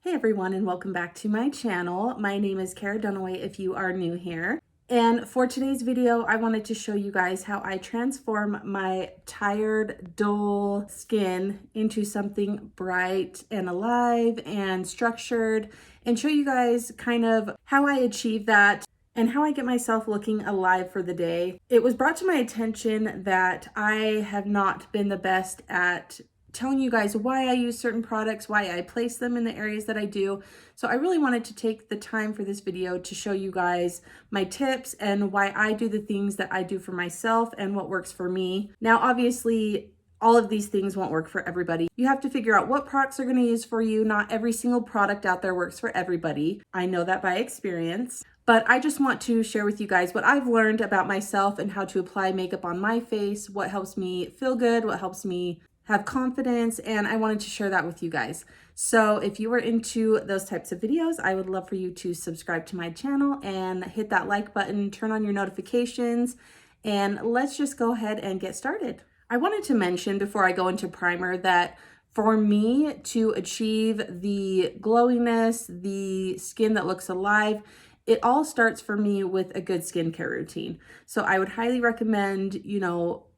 Hey everyone, and welcome back to my channel. My name is Cara Dunaway if you are new here. And for today's video, I wanted to show you guys how I transform my tired, dull skin into something bright and alive and structured, and show you guys kind of how I achieve that and how I get myself looking alive for the day. It was brought to my attention that I have not been the best at telling you guys why I use certain products, why I place them in the areas that I do. So I really wanted to take the time for this video to show you guys my tips and why I do the things that I do for myself and what works for me. Now, obviously, all of these things won't work for everybody. You have to figure out what products are going to use for you. Not every single product out there works for everybody. I know that by experience. But I just want to share with you guys what I've learned about myself and how to apply makeup on my face, what helps me feel good, what helps me have confidence, and I wanted to share that with you guys. So if you are into those types of videos, I would love for you to subscribe to my channel and hit that like button, turn on your notifications, and let's just go ahead and get started. I wanted to mention before I go into primer that for me to achieve the glowiness, the skin that looks alive, it all starts for me with a good skincare routine. So I would highly recommend,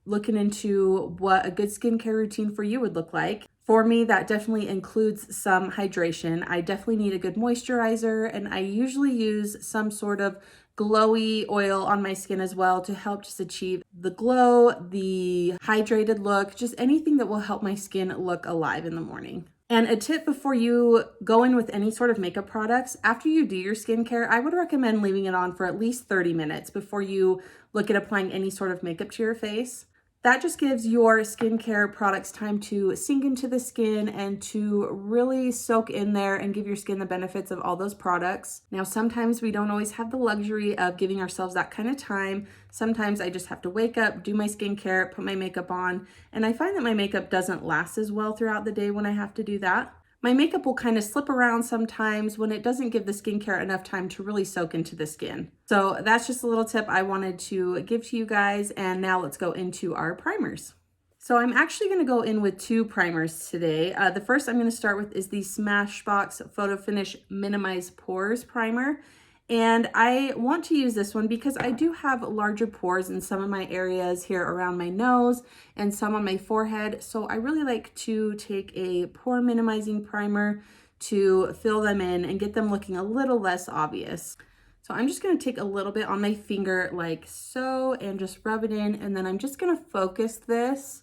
looking into what a good skincare routine for you would look like. For me, that definitely includes some hydration. I definitely need a good moisturizer, and I usually use some sort of glowy oil on my skin as well to help just achieve the glow, the hydrated look, just anything that will help my skin look alive in the morning. And a tip before you go in with any sort of makeup products, after you do your skincare, I would recommend leaving it on for at least 30 minutes before you look at applying any sort of makeup to your face. That just gives your skincare products time to sink into the skin and to really soak in there and give your skin the benefits of all those products. Now, sometimes we don't always have the luxury of giving ourselves that kind of time. Sometimes I just have to wake up, do my skincare, put my makeup on, and I find that my makeup doesn't last as well throughout the day when I have to do that. My makeup will kind of slip around sometimes when it doesn't give the skincare enough time to really soak into the skin. So that's just a little tip I wanted to give to you guys. And now let's go into our primers. So I'm actually going to go in with two primers today. The first I'm going to start with is the SMASHBOX Photo Finish Minimize Pores Primer. And I want to use this one because I do have larger pores in some of my areas here around my nose and some on my forehead. So I really like to take a pore minimizing primer to fill them in and get them looking a little less obvious. So I'm just going to take a little bit on my finger like so and just rub it in. And then I'm just going to focus this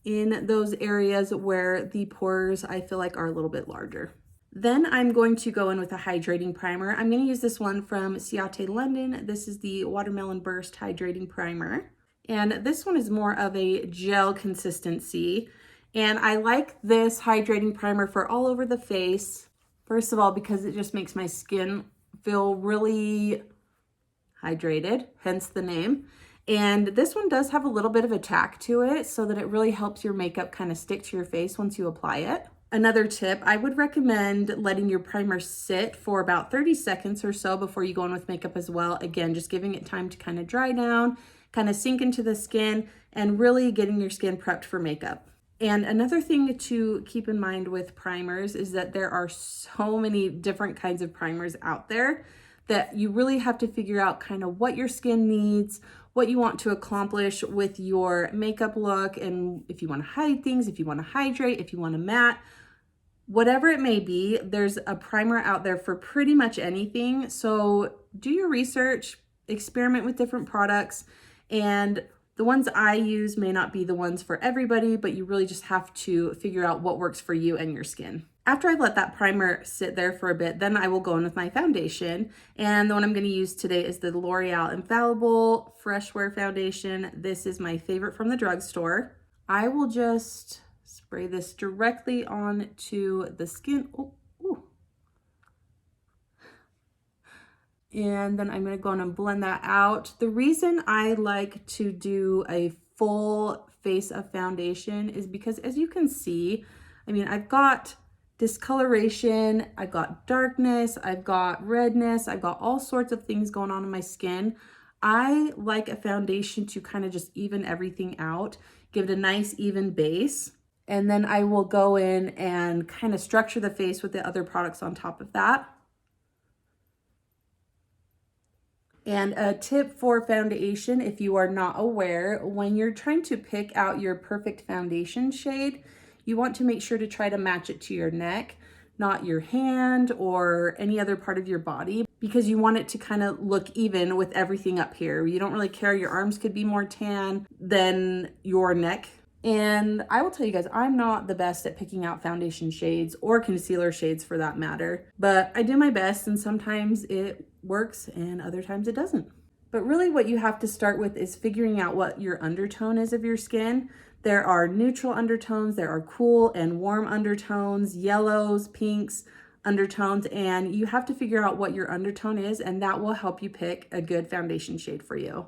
in those areas where the pores I feel like are a little bit larger. Then I'm going to go in with a hydrating primer. I'm going to use this one from CIATE London. This is the Watermelon Burst Hydrating Primer. And this one is more of a gel consistency. And I like this hydrating primer for all over the face. First of all, because it just makes my skin feel really hydrated, hence the name. And this one does have a little bit of a tack to it so that it really helps your makeup kind of stick to your face once you apply it. Another tip, I would recommend letting your primer sit for about 30 seconds or so before you go in with makeup as well. Again, just giving it time to kind of dry down, kind of sink into the skin, and really getting your skin prepped for makeup. And another thing to keep in mind with primers is that there are so many different kinds of primers out there that you really have to figure out kind of what your skin needs, what you want to accomplish with your makeup look, and if you want to hide things, if you want to hydrate, if you want to matte, whatever it may be, there's a primer out there for pretty much anything. So do your research, experiment with different products, and the ones I use may not be the ones for everybody, but you really just have to figure out what works for you and your skin. After I've let that primer sit there for a bit, then I will go in with my foundation. And the one I'm going to use today is the L'Oreal Infallible Fresh Wear Foundation. This is my favorite from the drugstore. I will just spray this directly onto the skin. Ooh. And then I'm going to go in and blend that out. The reason I like to do a full face of foundation is because, as you can see, I've got discoloration, I've got darkness, I've got redness, I've got all sorts of things going on in my skin. I like a foundation to kind of just even everything out, give it a nice even base. And then I will go in and kind of structure the face with the other products on top of that. And a tip for foundation, if you are not aware, when you're trying to pick out your perfect foundation shade, you want to make sure to try to match it to your neck, not your hand or any other part of your body, because you want it to kind of look even with everything up here. You don't really care, your arms could be more tan than your neck. And I will tell you guys, I'm not the best at picking out foundation shades or concealer shades for that matter, but I do my best, and sometimes it works and other times it doesn't. But really what you have to start with is figuring out what your undertone is of your skin. There are neutral undertones, there are cool and warm undertones, yellows, pinks, undertones, and you have to figure out what your undertone is, and that will help you pick a good foundation shade for you.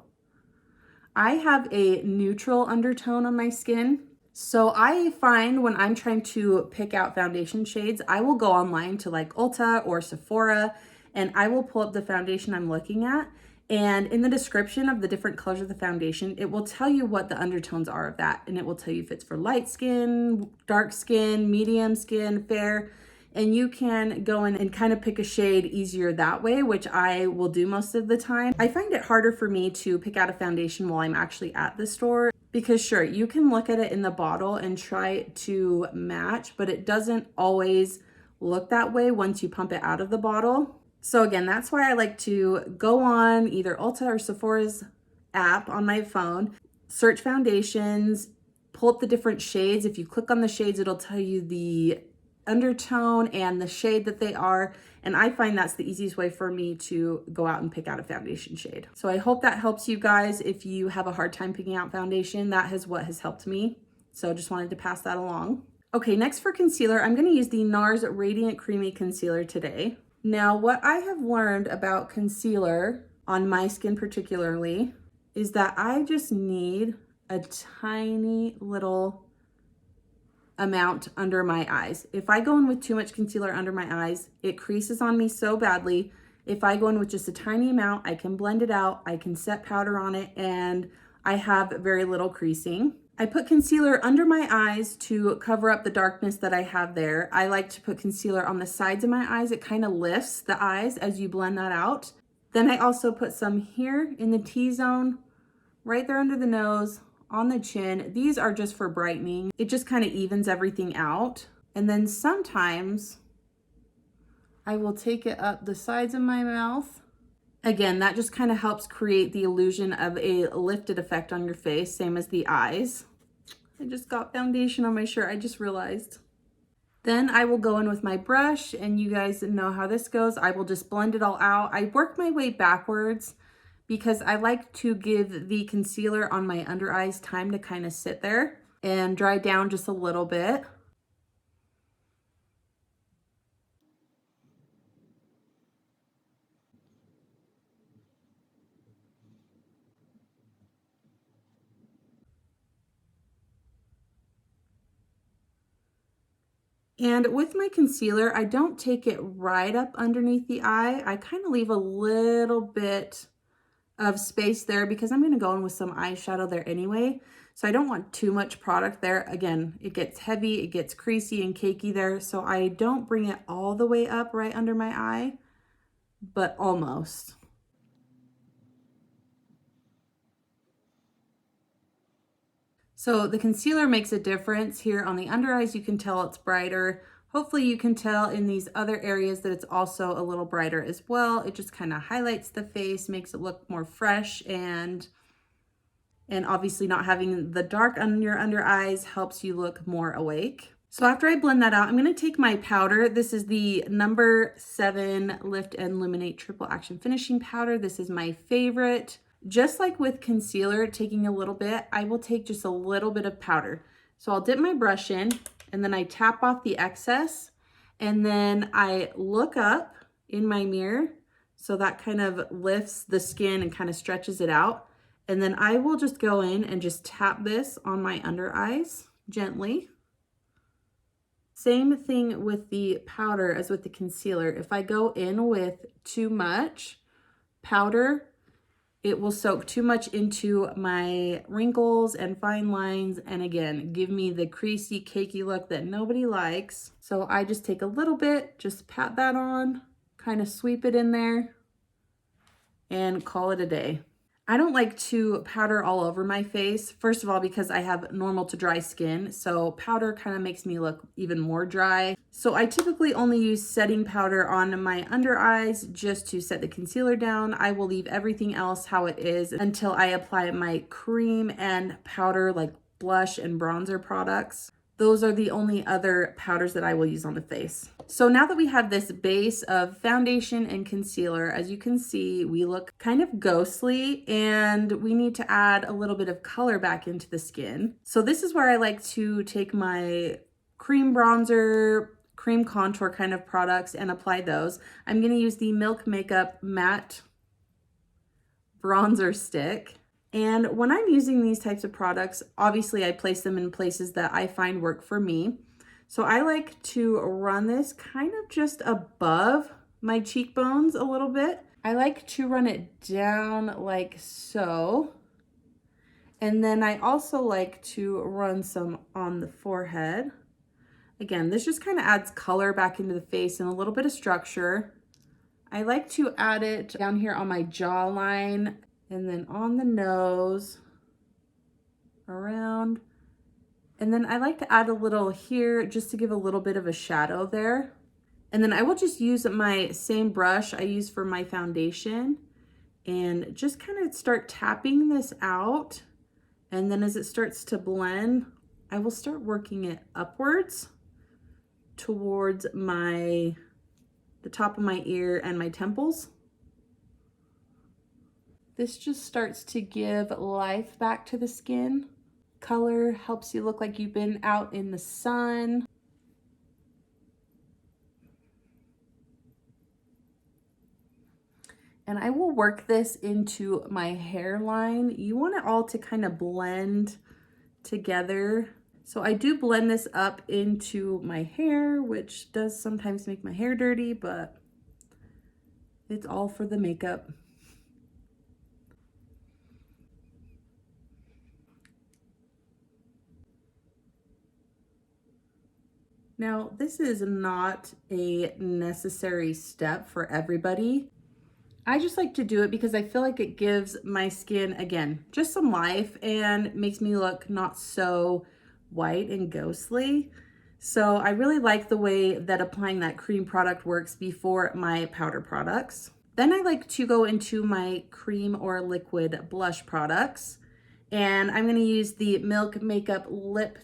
I have a neutral undertone on my skin. So I find when I'm trying to pick out foundation shades, I will go online to like Ulta or Sephora, and I will pull up the foundation I'm looking at. And in the description of the different colors of the foundation, it will tell you what the undertones are of that. And it will tell you if it's for light skin, dark skin, medium skin, fair. And you can go in and kind of pick a shade easier that way, which I will do most of the time. I find it harder for me to pick out a foundation while I'm actually at the store, because sure, you can look at it in the bottle and try to match, but it doesn't always look that way once you pump it out of the bottle. So again, that's why I like to go on either Ulta or Sephora's app on my phone, search foundations, pull up the different shades. If you click on the shades, it'll tell you the undertone and the shade that they are, and I find that's the easiest way for me to go out and pick out a foundation shade. So I hope that helps you guys. If you have a hard time picking out foundation, that is what has helped me, so just wanted to pass that along. Okay, next for concealer, I'm going to use the NARS Radiant Creamy Concealer today. Now, what I have learned about concealer on my skin particularly is that I just need a tiny little amount under my eyes. If I go in with too much concealer under my eyes, it creases on me so badly. If I go in with just a tiny amount, I can blend it out, I can set powder on it, and I have very little creasing. I put concealer under my eyes to cover up the darkness that I have there. I like to put concealer on the sides of my eyes. It kind of lifts the eyes as you blend that out. Then I also put some here in the T-zone, right there under the nose, on the chin. These are just for brightening. It just kind of evens everything out. And then sometimes I will take it up the sides of my mouth. Again, that just kind of helps create the illusion of a lifted effect on your face, same as the eyes. I just got foundation on my shirt, I just realized. Then I will go in with my brush, and you guys know how this goes. I will just blend it all out. I work my way backwards because I like to give the concealer on my under eyes time to kind of sit there and dry down just a little bit. And with my concealer, I don't take it right up underneath the eye. I kind of leave a little bit of space there because I'm going to go in with some eyeshadow there anyway. So I don't want too much product there. Again, it gets heavy, it gets creasy and cakey there. So I don't bring it all the way up right under my eye, but almost. So the concealer makes a difference here on the under eyes. You can tell it's brighter. Hopefully you can tell in these other areas that it's also a little brighter as well. It just kind of highlights the face, makes it look more fresh, and obviously not having the dark on your under eyes helps you look more awake. So after I blend that out, I'm going to take my powder. This is the number 7 Lift and Luminate Triple Action Finishing Powder. This is my favorite. Just like with concealer, taking a little bit, I will take just a little bit of powder. So I'll dip my brush in, and then I tap off the excess, and then I look up in my mirror. So that kind of lifts the skin and kind of stretches it out. And then I will just go in and just tap this on my under eyes gently. Same thing with the powder as with the concealer. If I go in with too much powder, it will soak too much into my wrinkles and fine lines, and again, give me the creasy, cakey look that nobody likes. So I just take a little bit, just pat that on, kind of sweep it in there, and call it a day. I don't like to powder all over my face. First of all, because I have normal to dry skin, so powder kind of makes me look even more dry. So I typically only use setting powder on my under eyes just to set the concealer down. I will leave everything else how it is until I apply my cream and powder like blush and bronzer products. Those are the only other powders that I will use on the face. So now that we have this base of foundation and concealer, as you can see, we look kind of ghostly and we need to add a little bit of color back into the skin. So this is where I like to take my cream bronzer, cream contour kind of products and apply those. I'm gonna use the Milk Makeup Matte Bronzer Stick. And when I'm using these types of products, obviously I place them in places that I find work for me. So I like to run this kind of just above my cheekbones a little bit. I like to run it down like so. And then I also like to run some on the forehead. Again, this just kind of adds color back into the face and a little bit of structure. I like to add it down here on my jawline, and then on the nose, around. And then I like to add a little here just to give a little bit of a shadow there. And then I will just use my same brush I use for my foundation and just kind of start tapping this out. And then as it starts to blend, I will start working it upwards towards the top of my ear and my temples. This just starts to give life back to the skin. Color helps you look like you've been out in the sun. And I will work this into my hairline. You want it all to kind of blend together. So I do blend this up into my hair, which does sometimes make my hair dirty, but it's all for the makeup. Now, this is not a necessary step for everybody. I just like to do it because I feel like it gives my skin, again, just some life and makes me look not so white and ghostly. So I really like the way that applying that cream product works before my powder products. Then I like to go into my cream or liquid blush products. And I'm gonna use the Milk Makeup Lip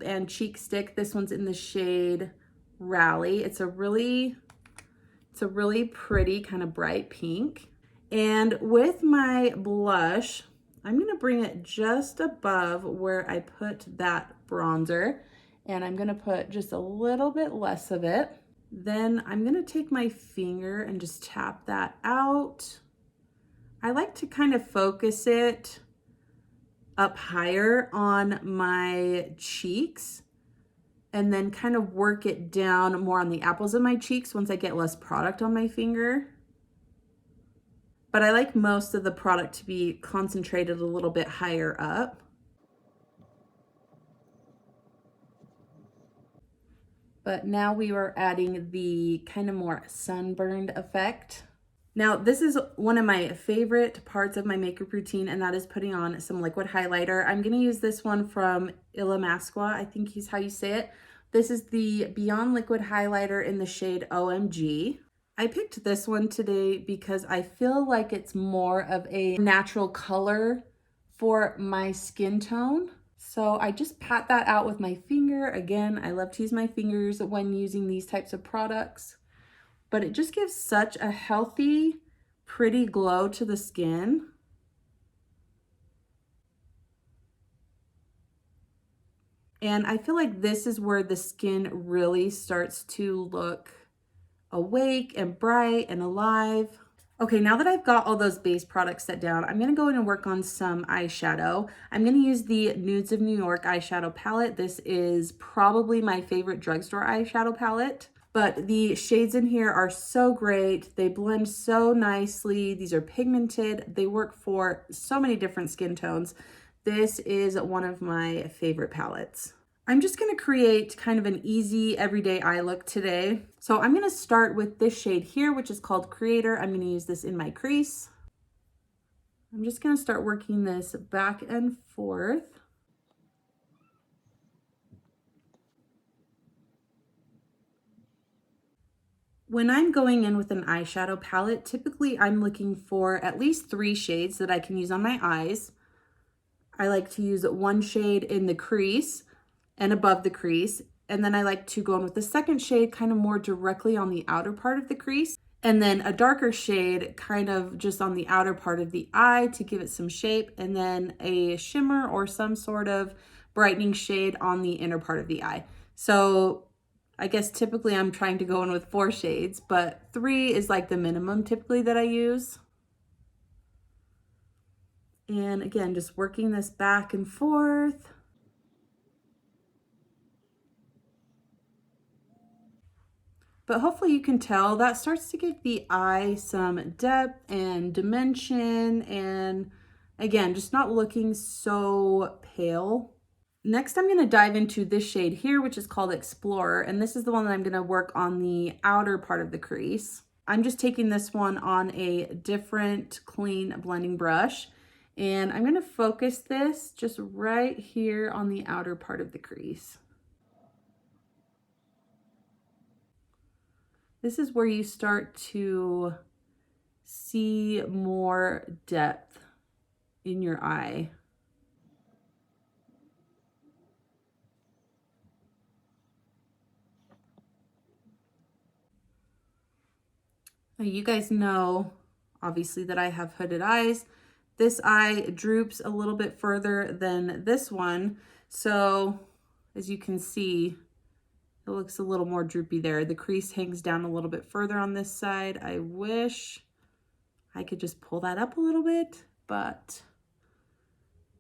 and Cheek Stick. This one's in the shade Rally. It's a really pretty kind of bright pink. And with my blush, I'm gonna bring it just above where I put that bronzer, and I'm gonna put just a little bit less of it. Then I'm gonna take my finger and just tap that out. I like to kind of focus it up higher on my cheeks and then kind of work it down more on the apples of my cheeks once I get less product on my finger. But I like most of the product to be concentrated a little bit higher up. But now we are adding the kind of more sunburned effect. Now, this is one of my favorite parts of my makeup routine, and that is putting on some liquid highlighter. I'm gonna use this one from ILLAMASQUA, I think is how you say it. This is the Beyond Liquid Highlighter in the shade OMG. I picked this one today because I feel like it's more of a natural color for my skin tone. So I just pat that out with my finger. Again, I love to use my fingers when using these types of products. But it just gives such a healthy, pretty glow to the skin. And I feel like this is where the skin really starts to look awake and bright and alive. Okay, now that I've got all those base products set down, I'm gonna go in and work on some eyeshadow. I'm gonna use the Nudes of New York eyeshadow palette. This is probably my favorite drugstore eyeshadow palette. But the shades in here are so great. They blend so nicely. These are pigmented. They work for so many different skin tones. This is one of my favorite palettes. I'm just gonna create kind of an easy everyday eye look today. So I'm gonna start with this shade here, which is called Creator. I'm gonna use this in my crease. I'm just gonna start working this back and forth. When I'm going in with an eyeshadow palette, typically I'm looking for at least 3 shades that I can use on my eyes. I like to use 1 shade in the crease and above the crease. And then I like to go in with the second shade kind of more directly on the outer part of the crease. And then a darker shade kind of just on the outer part of the eye to give it some shape. And then a shimmer or some sort of brightening shade on the inner part of the eye. So I guess typically I'm trying to go in with 4 shades, but 3 is like the minimum typically that I use. And again, just working this back and forth. But hopefully you can tell that starts to give the eye some depth and dimension, and again, just not looking so pale. Next, I'm going to dive into this shade here, which is called Explorer, and this is the one that I'm going to work on the outer part of the crease. I'm just taking this one on a different clean blending brush, and I'm going to focus this just right here on the outer part of the crease. This is where you start to see more depth in your eye. Now you guys know, obviously, that I have hooded eyes. This eye droops a little bit further than this one. So as you can see, it looks a little more droopy there. The crease hangs down a little bit further on this side. I wish I could just pull that up a little bit, but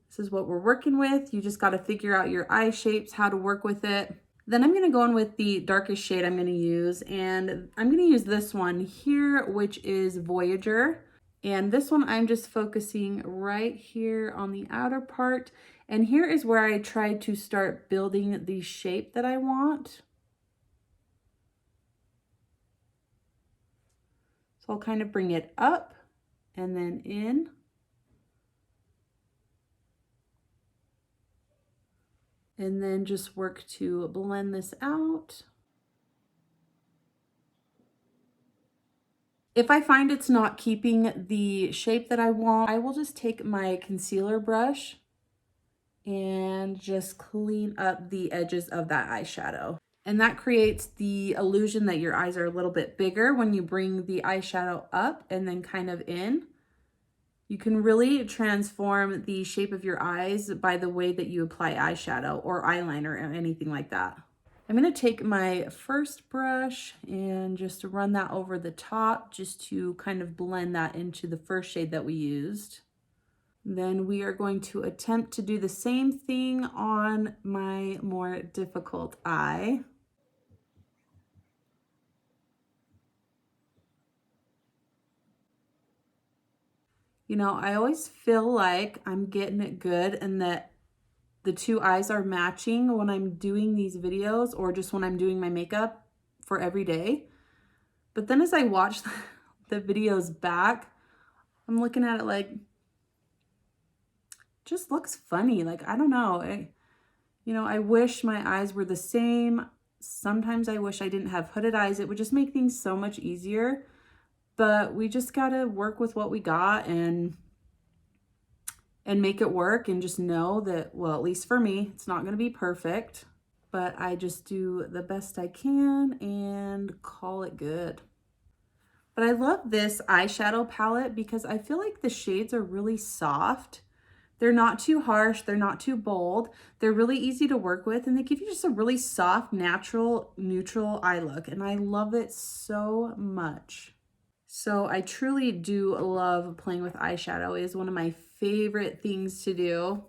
this is what we're working with. You just got to figure out your eye shapes, how to work with it. Then I'm going to go in with the darkest shade I'm going to use, and I'm going to use this one here, which is Voyager. And this one I'm just focusing right here on the outer part. And here is where I try to start building the shape that I want. So I'll kind of bring it up and then in. And then just work to blend this out. If I find it's not keeping the shape that I want, I will just take my concealer brush and just clean up the edges of that eyeshadow. And that creates the illusion that your eyes are a little bit bigger when you bring the eyeshadow up and then kind of in. You can really transform the shape of your eyes by the way that you apply eyeshadow or eyeliner or anything like that. I'm going to take my first brush and just run that over the top just to kind of blend that into the first shade that we used. Then we are going to attempt to do the same thing on my more difficult eye. You know, I always feel like I'm getting it good and that the 2 eyes are matching when I'm doing these videos or just when I'm doing my makeup for every day. But then as I watch the videos back, I'm looking at it like, just looks funny. Like, I don't know. You know, I wish my eyes were the same. Sometimes I wish I didn't have hooded eyes. It would just make things so much easier. But we just gotta work with what we got and make it work and just know that, well, at least for me, it's not gonna be perfect, but I just do the best I can and call it good. But I love this eyeshadow palette because I feel like the shades are really soft. They're not too harsh, they're not too bold. They're really easy to work with, and they give you just a really soft, natural, neutral eye look, and I love it so much. So I truly do love playing with eyeshadow. It is one of my favorite things to do.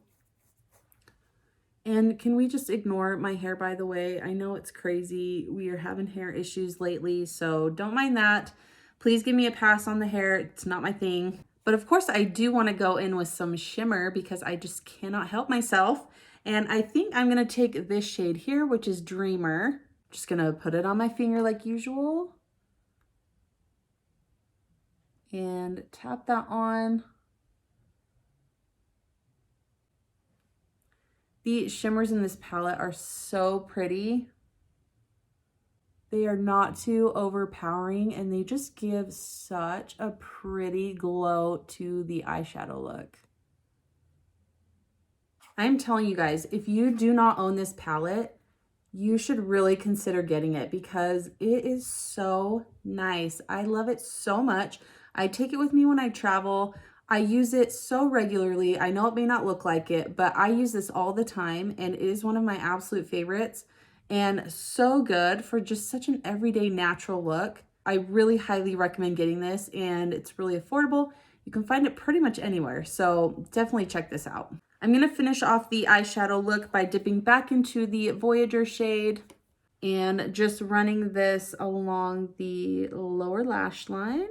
And can we just ignore my hair, by the way? I know it's crazy. We are having hair issues lately, so don't mind that. Please give me a pass on the hair. It's not my thing. But of course, I do want to go in with some shimmer because I just cannot help myself. And I think I'm going to take this shade here, which is Dreamer. Just going to put it on my finger like usual. And tap that on. The shimmers in this palette are so pretty. They are not too overpowering and they just give such a pretty glow to the eyeshadow look. I'm telling you guys, if you do not own this palette, you should really consider getting it because it is so nice. I love it so much. I take it with me when I travel. I use it so regularly. I know it may not look like it, but I use this all the time and it is one of my absolute favorites and so good for just such an everyday natural look. I really highly recommend getting this and it's really affordable. You can find it pretty much anywhere, so definitely check this out. I'm going to finish off the eyeshadow look by dipping back into the Voyager shade and just running this along the lower lash line.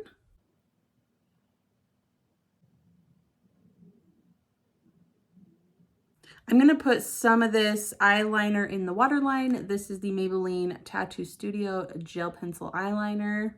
I'm going to put some of this eyeliner in the waterline. This is the Maybelline Tattoo Studio Gel Pencil Eyeliner.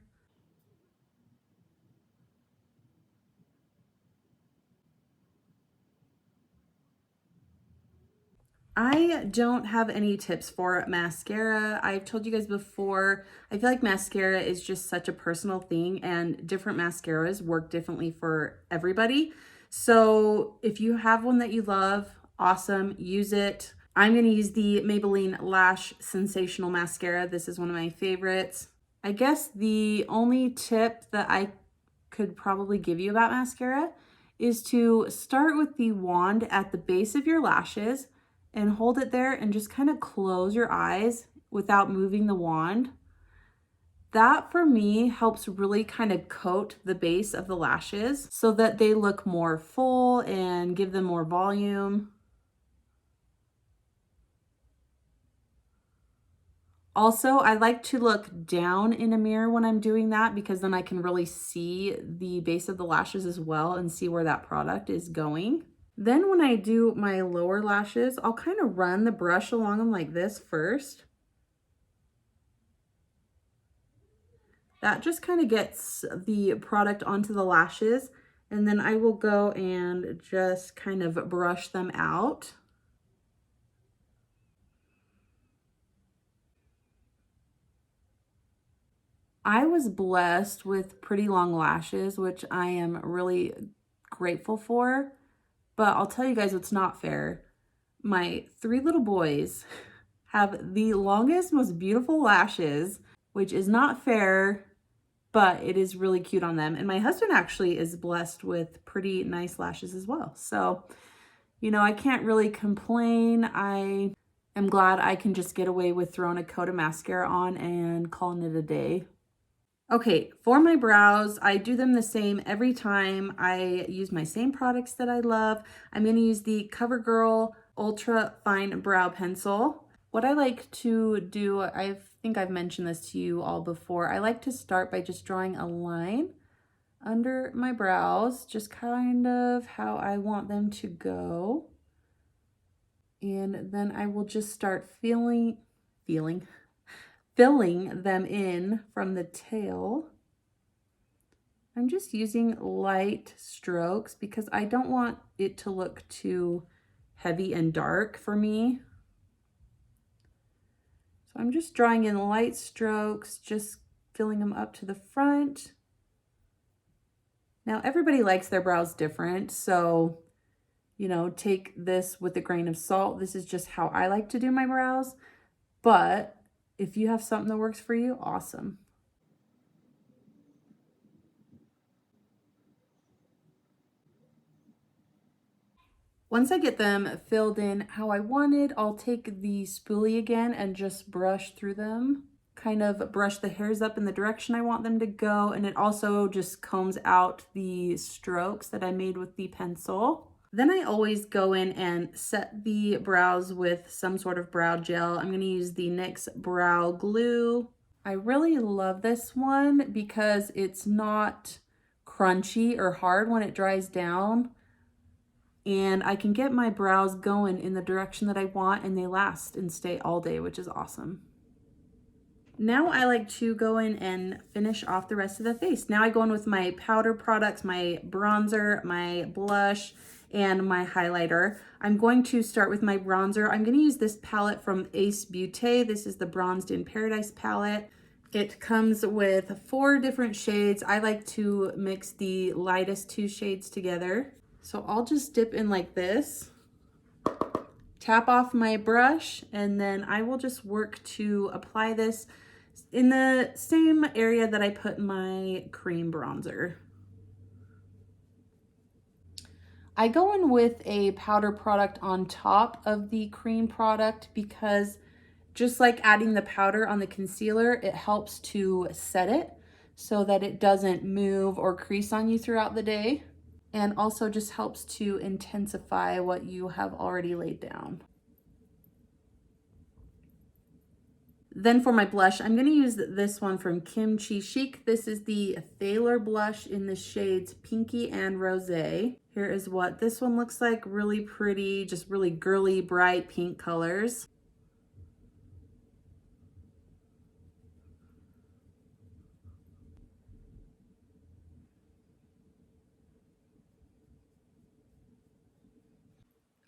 I don't have any tips for mascara. I've told you guys before, I feel like mascara is just such a personal thing and different mascaras work differently for everybody. So if you have one that you love, awesome, use it. I'm going to use the Maybelline Lash Sensational Mascara. This is one of my favorites. I guess the only tip that I could probably give you about mascara is to start with the wand at the base of your lashes and hold it there and just kind of close your eyes without moving the wand. That for me helps really kind of coat the base of the lashes so that they look more full and give them more volume. Also, I like to look down in a mirror when I'm doing that because then I can really see the base of the lashes as well and see where that product is going. Then when I do my lower lashes, I'll kind of run the brush along them like this first. That just kind of gets the product onto the lashes, and then I will go and just kind of brush them out. I was blessed with pretty long lashes, which I am really grateful for. But I'll tell you guys what's not fair. My 3 little boys have the longest, most beautiful lashes, which is not fair, but it is really cute on them. And my husband actually is blessed with pretty nice lashes as well. So, you know, I can't really complain. I am glad I can just get away with throwing a coat of mascara on and calling it a day. Okay, for my brows, I do them the same every time. I use my same products that I love. I'm going to use the COVERGIRL Ultra Fine Brow Pencil. What I like to do, I think I've mentioned this to you all before, I like to start by just drawing a line under my brows, just kind of how I want them to go. And then I will just start filling them in from the tail. I'm just using light strokes because I don't want it to look too heavy and dark for me. So I'm just drawing in light strokes, just filling them up to the front. Now everybody likes their brows different, so you know, take this with a grain of salt. This is just how I like to do my brows, but if you have something that works for you, awesome. Once I get them filled in how I wanted, I'll take the spoolie again and just brush through them, kind of brush the hairs up in the direction I want them to go, and it also just combs out the strokes that I made with the pencil. Then I always go in and set the brows with some sort of brow gel. I'm going to use the NYX Brow Glue. I really love this one because it's not crunchy or hard when it dries down. And I can get my brows going in the direction that I want, and they last and stay all day, which is awesome. Now I like to go in and finish off the rest of the face. Now I go in with my powder products, my bronzer, my blush, and my highlighter. I'm going to start with my bronzer. I'm going to use this palette from BEAUTE. This is the Bronzed in Paradise palette. It comes with 4 different shades. I like to mix the lightest 2 shades together. So I'll just dip in like this, tap off my brush, and then I will just work to apply this in the same area that I put my cream bronzer. I go in with a powder product on top of the cream product because just like adding the powder on the concealer, it helps to set it so that it doesn't move or crease on you throughout the day, and also just helps to intensify what you have already laid down. Then for my blush, I'm going to use this one from Kimchi Chic. This is the Thaler blush in the shades Pinky and Rosé. Here is what this one looks like. Really pretty, just really girly, bright pink colors.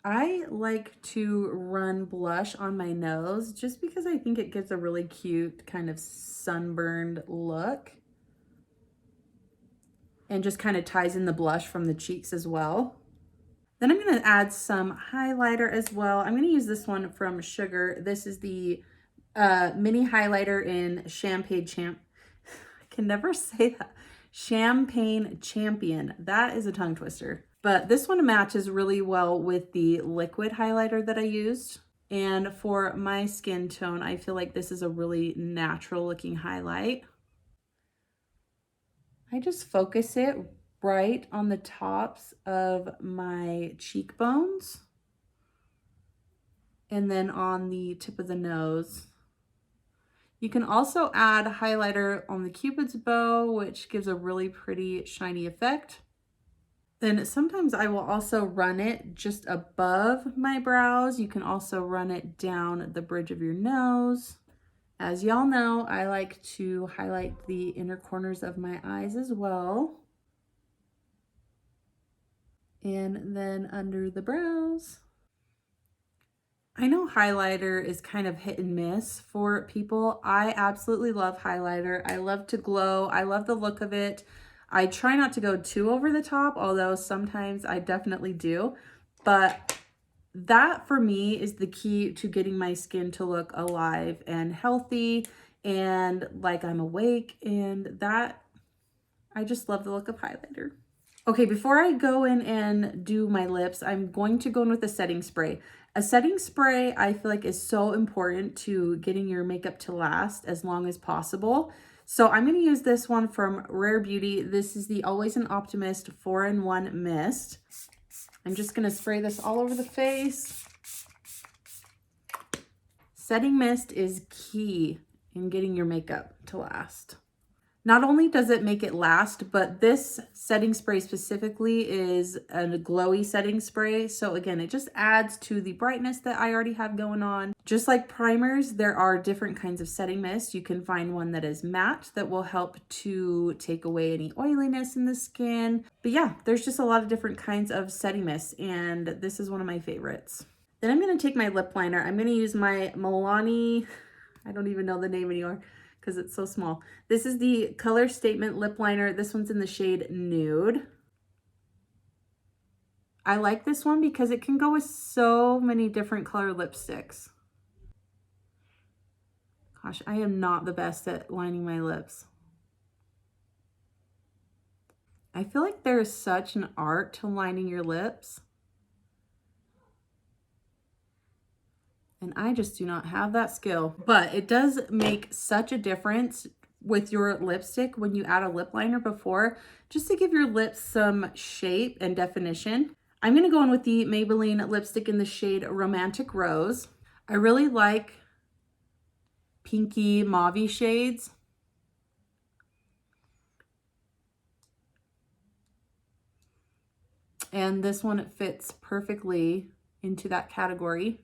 I like to run blush on my nose just because I think it gives a really cute kind of sunburned look and just kind of ties in the blush from the cheeks as well. Then I'm going to add some highlighter as well. I'm going to use this one from Sugar. This is the mini highlighter in I can never say that. Champagne Champion. That is a tongue twister. But this one matches really well with the liquid highlighter that I used. And for my skin tone, I feel like this is a really natural looking highlight. I just focus it right on the tops of my cheekbones and then on the tip of the nose. You can also add highlighter on the Cupid's bow, which gives a really pretty shiny effect. Then sometimes I will also run it just above my brows. You can also run it down the bridge of your nose. As y'all know, I like to highlight the inner corners of my eyes as well. And then under the brows. I know highlighter is kind of hit and miss for people. I absolutely love highlighter. I love to glow. I love the look of it. I try not to go too over the top, although sometimes I definitely do. But that for me is the key to getting my skin to look alive and healthy and like I'm awake, and that I just love the look of highlighter. Okay, before I go in and do my lips, I'm going to go in with a setting spray. A setting spray I feel like is so important to getting your makeup to last as long as possible. So I'm going to use this one from Rare Beauty. This is the Always an Optimist 4-in-1 Mist. I'm just going to spray this all over the face. Setting mist is key in getting your makeup to last. Not only does it make it last, but this setting spray specifically is a glowy setting spray. So again, it just adds to the brightness that I already have going on. Just like primers, there are different kinds of setting mist. You can find one that is matte that will help to take away any oiliness in the skin. But yeah, there's just a lot of different kinds of setting mists, and this is one of my favorites. Then I'm going to take my lip liner. I'm going to use my Milani, I don't even know the name anymore, because it's so small. This is the Color Statement lip liner. This one's in the shade Nude. I like this one because it can go with so many different color lipsticks. Gosh, I am not the best at lining my lips. I feel like there is such an art to lining your lips. And I just do not have that skill, but it does make such a difference with your lipstick when you add a lip liner before, just to give your lips some shape and definition. I'm gonna go in with the Maybelline lipstick in the shade Romantic Rose. I really like pinky mauve shades. And this one fits perfectly into that category.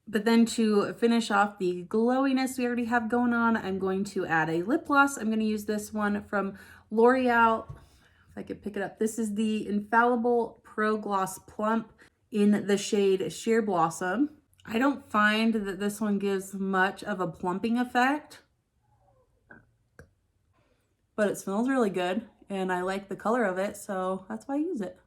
But then to finish off the glowiness we already have going on, I'm going to add a lip gloss. I'm going to use this one from L'Oreal. If I could pick it up. This is the Infallible Pro Gloss Plump in the shade Sheer Blossom. I don't find that this one gives much of a plumping effect, but it smells really good and I like the color of it, so that's why I use it.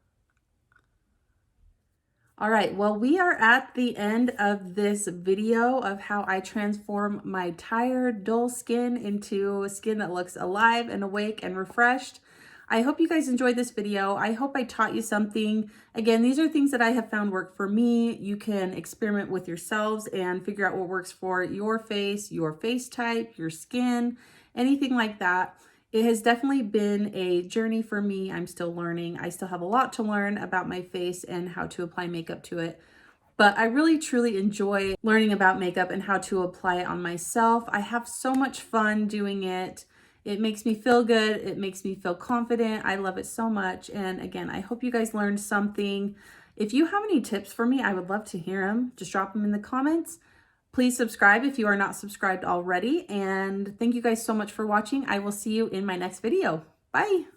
All right, well, we are at the end of this video of how I transform my tired, dull skin into a skin that looks alive and awake and refreshed. I hope you guys enjoyed this video. I hope I taught you something. Again, these are things that I have found work for me. You can experiment with yourselves and figure out what works for your face type, your skin, anything like that. It has definitely been a journey for me. I'm still learning. I still have a lot to learn about my face and how to apply makeup to it. But I really truly enjoy learning about makeup and how to apply it on myself. I have so much fun doing it. It makes me feel good. It makes me feel confident. I love it so much. And again, I hope you guys learned something. If you have any tips for me, I would love to hear them. Just drop them in the comments. Please subscribe if you are not subscribed already. And thank you guys so much for watching. I will see you in my next video. Bye.